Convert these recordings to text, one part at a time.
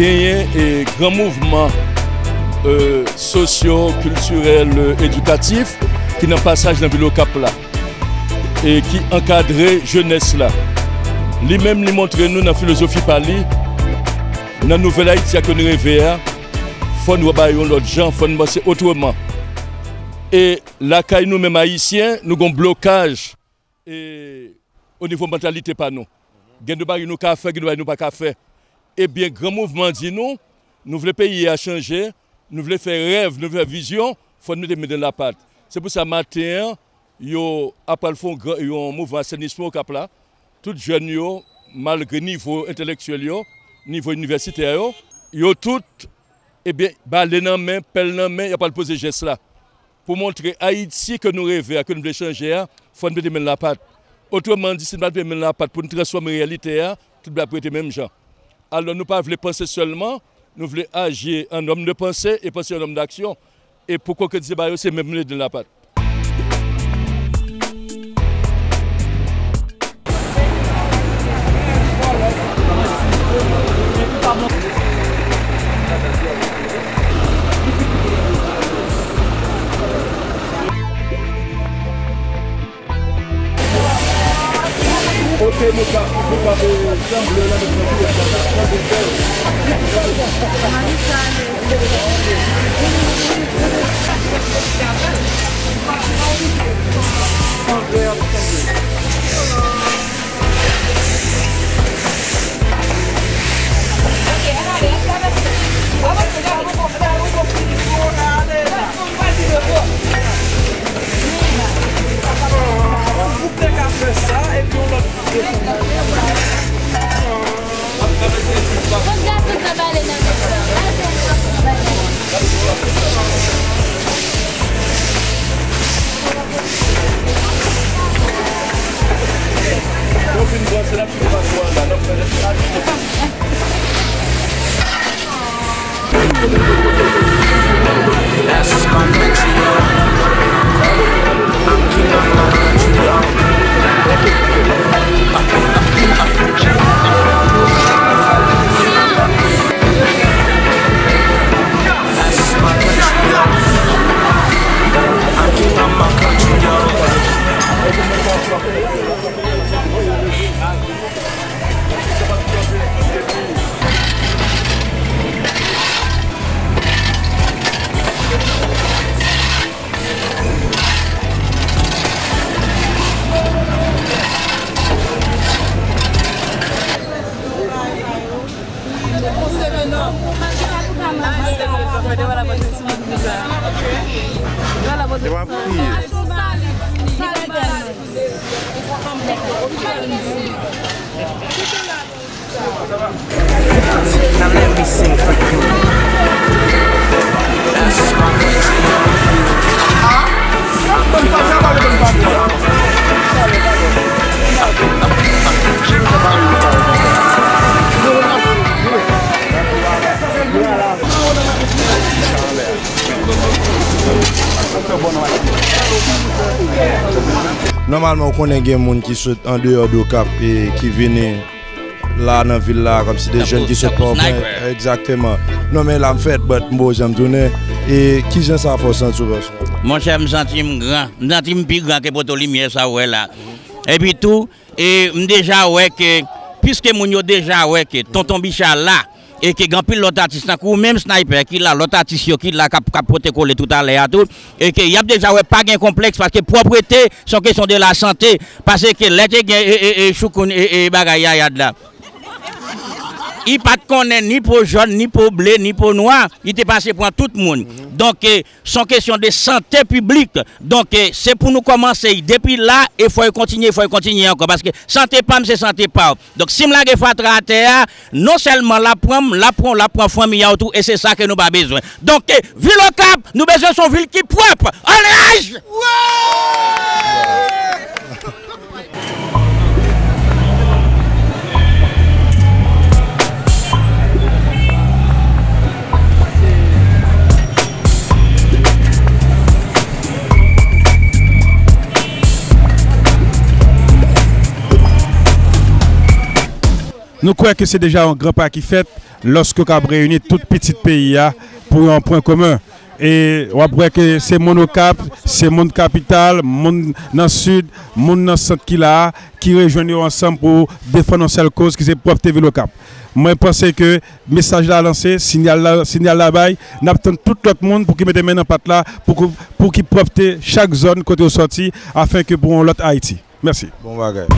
gagné et grand mouvement socio, culturel, éducatif qui n'a passage dans le ville Cap là et qui encadrait jeunesse là. Lui-même lui montre nous dans la philosophie Pali, dans la nouvelle Haïti que nous rêvons, il faut nous bailler l'autre gens, il faut nous penser autrement. Et là, quand nous-mêmes haïtiens, nous avons un blocage et, au niveau de la mentalité pas nous. Nous avons nous qu'à faire, nous n'avons pas qu'à faire. Eh bien, grand mouvement dit nous voulons le pays à changer, nous voulons faire rêve, nous voulons faire vision, il faut nous mettre dans la patte. C'est pour ça que matin, après le fond, il y a un mouvement assainissement au Cap là. Tous les jeunes, malgré le niveau intellectuel, niveau universitaire, ils ont tous, eh bien, balé dans la main, pelle dans la main, il n'y a pas de poser geste là. Pour montrer Haïti que nous rêvons, que nous voulons changer, il faut nous mettre la patte. Autrement dit, si nous mettons la patte pour nous transformer en réalité, tout doit être les mêmes gens. Alors nous ne voulons pas penser seulement, nous voulons agir en homme de pensée et penser en homme d'action. Et pourquoi que c'est même de la patte. Now let me sing for you. That's just my Normalement, on connaît des gens qui sont en dehors du Cap et qui viennent là dans la ville là, comme si des jeunes qui sont pas exactement. Non mais là, en fait, j'aime tourner. Et qui j'aime ça pour sentir? Mon cher, je me sens plus grand que pour la lumière, ça ouais là. Et puis tout, et déjà ouais que, puisque mon yo déjà ouais que tonton Bichal là, et que grand pile l'autre artiste ou même sniper qui là l'autre artiste qui là cap protécoler tout à l'heure tout et que y a déjà ouais pas gain complexe parce que propreté sont question de la santé parce que l'été et choukoun et bagaya y a de là. Il pas de connaître ni pour jaune, ni pour blé, ni pour noir. Il était passé pour tout le monde. Donc, c'est une question de santé publique. Donc, c'est pour nous commencer. Depuis là, il faut continuer encore. Parce que santé pas, c'est santé pas. Donc, si je la fatra à terre, non seulement la prend famille autour, et c'est ça que nous avons besoin. Donc, ville au Cap, nous avons besoin d'une ville qui est propre. Allez! Nous croyons que c'est déjà un grand pas qui fait lorsque vous réunissez tout petit pays pour un point commun. Et après que c'est mon cap, c'est mon capital, mon dans le sud, mon dans le centre qui rejoignent ensemble pour défendre une seule cause qui c'est propre Vélo Cap. Moi, je pense que le message là lancé, signal là-bas, n'attend tout l'autre monde pour qu'il mette main dans patte là, pour qu'il profite chaque zone côté sorti afin que pour l'autre Haïti. Merci. Bon bagage.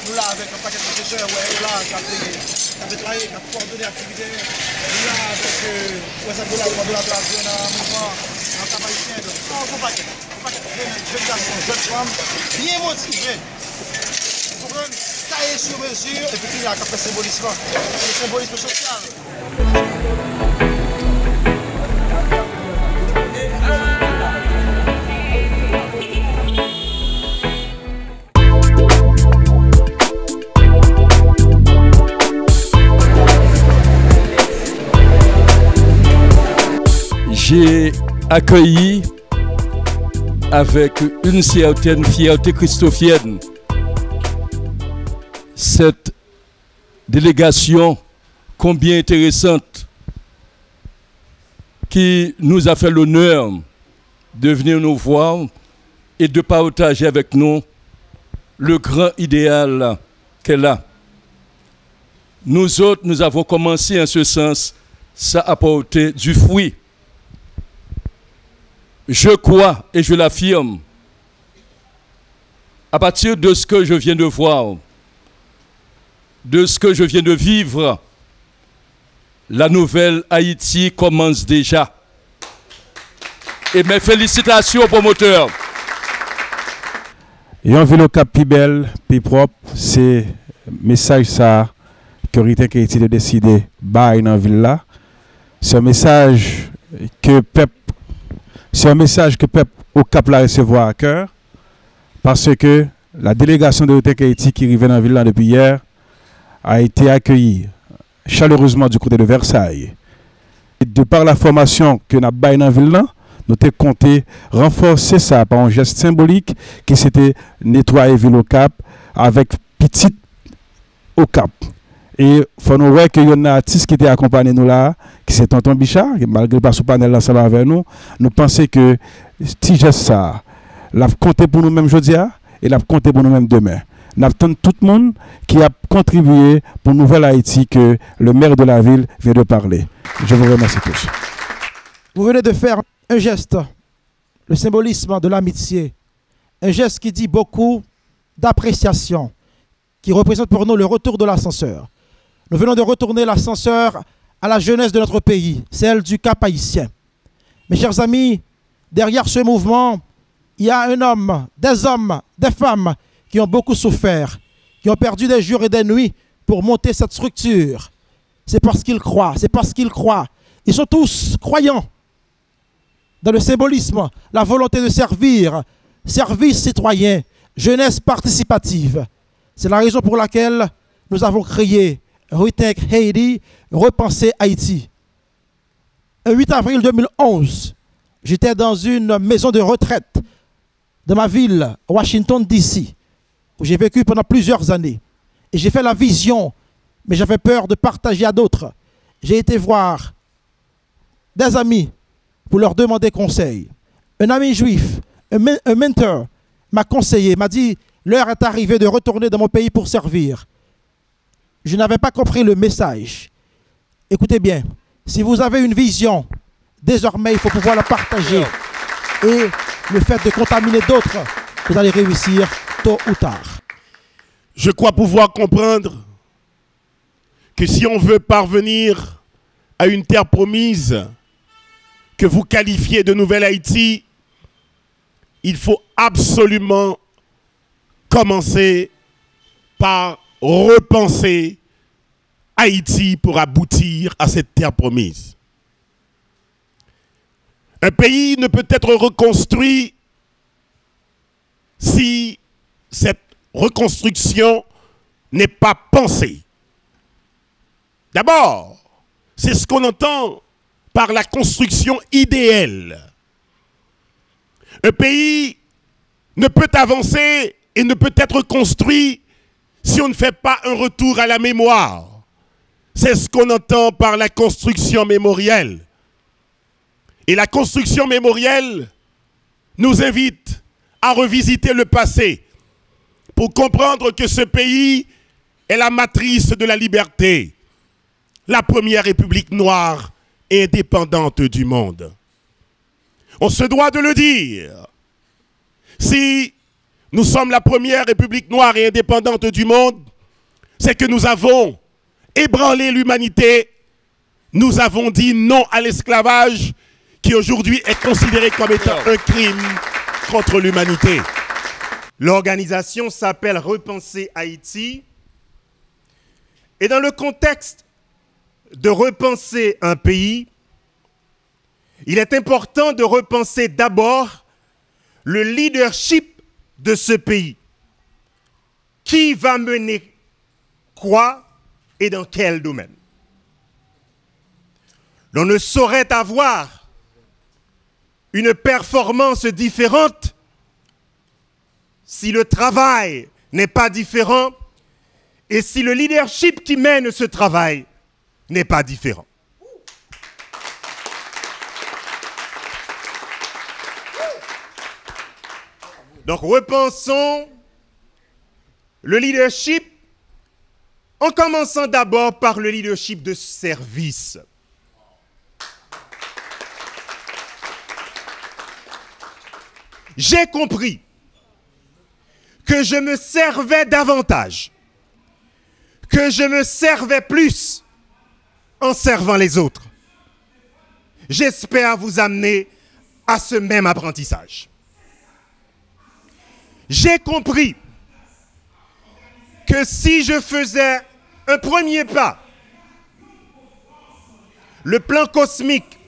Nous là avec un paquet de professeurs, ouais, là, qui a travaillé, qui a coordonné l'activité. Nous là avec de la place, dans le mouvement, dans le travail haïtien. Donc, un paquet de jeunes garçons, jeunes femmes, bien motivés. Pour tailler sur mesure, et puis il y a le symbolisme, le symbolisme social. J'ai accueilli avec une certaine fierté christophienne cette délégation combien intéressante qui nous a fait l'honneur de venir nous voir et de partager avec nous le grand idéal qu'elle a. Nous autres, nous avons commencé en ce sens, ça a apporté du fruit. Je crois et je l'affirme, à partir de ce que je viens de voir, de ce que je viens de vivre, la nouvelle Haïti commence déjà. Et mes félicitations aux promoteurs. Et un vélo cap plus belle, plus propre, c'est message ça que Ritek Haïti de décider bail dans la ville là. C'est un message que peuple au Cap la recevoir à cœur, parce que la délégation de Ritek Haïti qui arrivait dans la ville là depuis hier a été accueillie chaleureusement du côté de Versailles. Et de par la formation que nous avons dans la ville là, nous avons compté renforcer ça par un geste symbolique qui s'était nettoyer ville au Cap avec petite au Cap. Et il faut nous voir qu'il y a un artiste qui était accompagné nous là, qui c'est Tonton Bichard, qui malgré pas sous panel ensemble avec nous, nous pensons que si geste ça, l'a compté pour nous-mêmes aujourd'hui et l'a compté pour nous-mêmes demain. Nous attendons tout le monde qui a contribué pour Nouvelle Haïti que le maire de la ville vient de parler. Je vous remercie tous. Vous venez de faire un geste, le symbolisme de l'amitié, un geste qui dit beaucoup d'appréciation, qui représente pour nous le retour de l'ascenseur. Nous venons de retourner l'ascenseur à la jeunesse de notre pays, celle du Cap haïtien. Mes chers amis, derrière ce mouvement, il y a un homme, des femmes qui ont beaucoup souffert, qui ont perdu des jours et des nuits pour monter cette structure. C'est parce qu'ils croient, c'est parce qu'ils croient. Ils sont tous croyants dans le symbolisme, la volonté de servir, service citoyen, jeunesse participative. C'est la raison pour laquelle nous avons créé Ritek Haïti, Repenser Haïti. Le 8 avril 2011, j'étais dans une maison de retraite de ma ville, Washington, D.C., où j'ai vécu pendant plusieurs années. Et j'ai fait la vision, mais j'avais peur de partager à d'autres. J'ai été voir des amis pour leur demander conseil. Un ami juif, un mentor, m'a conseillé, m'a dit, l'heure est arrivée de retourner dans mon pays pour servir. Je n'avais pas compris le message. Écoutez bien, si vous avez une vision, désormais il faut pouvoir la partager. Et le fait de contaminer d'autres, vous allez réussir tôt ou tard. Je crois pouvoir comprendre que si on veut parvenir à une terre promise, que vous qualifiez de Nouvelle Haïti, il faut absolument commencer par repenser Haïti pour aboutir à cette terre promise. Un pays ne peut être reconstruit si cette reconstruction n'est pas pensée. D'abord, c'est ce qu'on entend par la construction idéale. Un pays ne peut avancer et ne peut être construit si on ne fait pas un retour à la mémoire. C'est ce qu'on entend par la construction mémorielle. Et la construction mémorielle nous invite à revisiter le passé pour comprendre que ce pays est la matrice de la liberté, la première république noire et indépendante du monde. On se doit de le dire. Si nous sommes la première république noire et indépendante du monde, c'est que nous avons ébranlé l'humanité, nous avons dit non à l'esclavage qui aujourd'hui est considéré comme étant un crime contre l'humanité. L'organisation s'appelle Repenser Haïti. Et dans le contexte de repenser un pays, il est important de repenser d'abord le leadership de ce pays. Qui va mener quoi et dans quel domaine? L'on ne saurait avoir une performance différente si le travail n'est pas différent et si le leadership qui mène ce travail n'est pas différent. Donc repensons le leadership en commençant d'abord par le leadership de service. J'ai compris que je me servais davantage, que je me servais plus en servant les autres. J'espère vous amener à ce même apprentissage. J'ai compris que si je faisais un premier pas, le plan cosmique,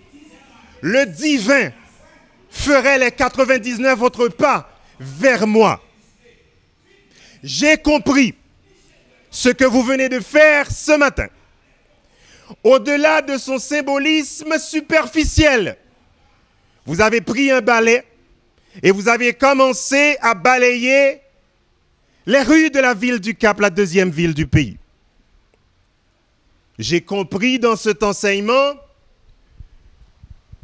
le divin, ferait les 99 autres pas vers moi. J'ai compris ce que vous venez de faire ce matin. Au-delà de son symbolisme superficiel, vous avez pris un balai et vous avez commencé à balayer les rues de la ville du Cap, la deuxième ville du pays. J'ai compris dans cet enseignement,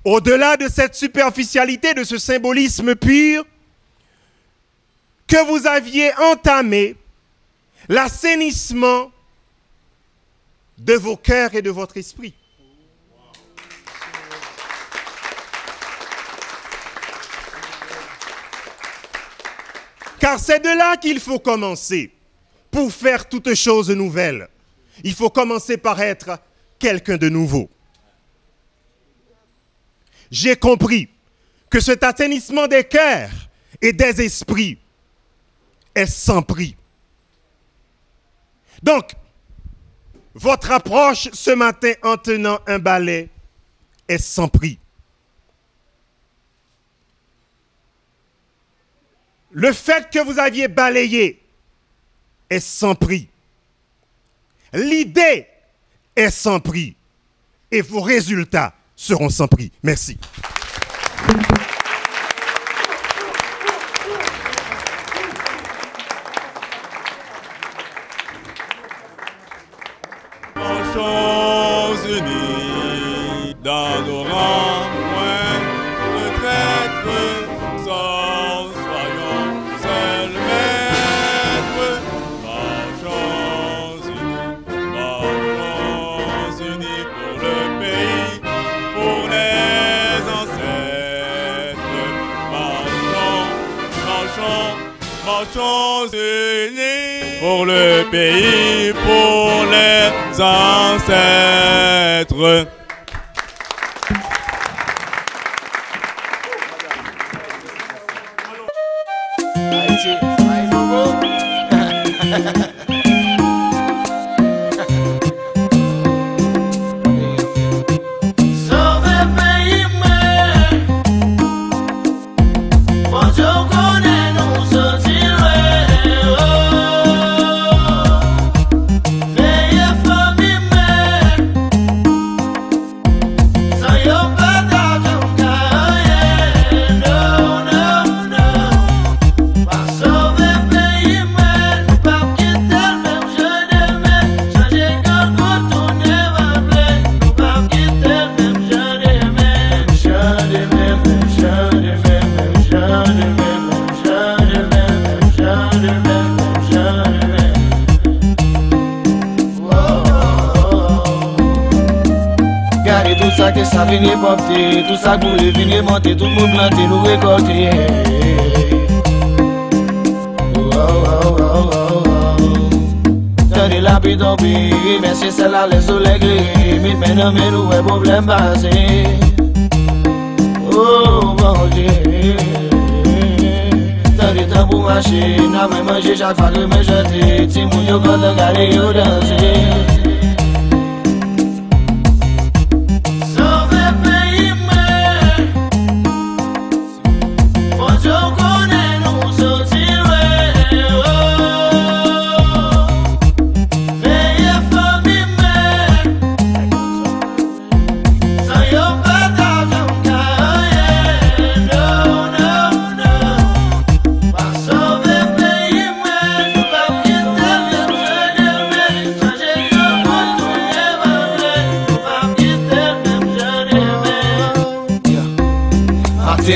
au-delà de cette superficialité, de ce symbolisme pur, que vous aviez entamé l'assainissement de vos cœurs et de votre esprit. Car c'est de là qu'il faut commencer pour faire toute chose nouvelle. Il faut commencer par être quelqu'un de nouveau. J'ai compris que cet assainissement des cœurs et des esprits est sans prix. Donc, votre approche ce matin en tenant un balai est sans prix. Le fait que vous aviez balayé est sans prix. L'idée est sans prix. Et vos résultats seront sans prix. Merci. Unis dans nos rangs, moins de traîtres, sans soyons seuls maîtres. Marchons unis pour le pays, pour les ancêtres. Marchons unis pour le pays, pour les ancêtres. Tout ça que ça vient porter, tout ça pour les venir monter, tout le monde planter, nous récolter. Tenez la pluie tomber, mais c'est celle-là le soleil gris, mais maintenant mais nous un problème passé. Oh mon Dieu, tenez temps pour marcher, n'a même manger chaque fois que me jeter, si mon yo quand on garde yo danser.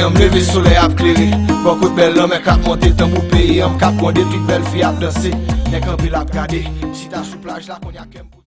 On me lever soleil à éclairer. Beaucoup de belles hommes qui monté le temps pour payer. On me cap des toutes belles filles à danser. Les campés la regarder. Si t'as sous plage là qu'on y a qu'un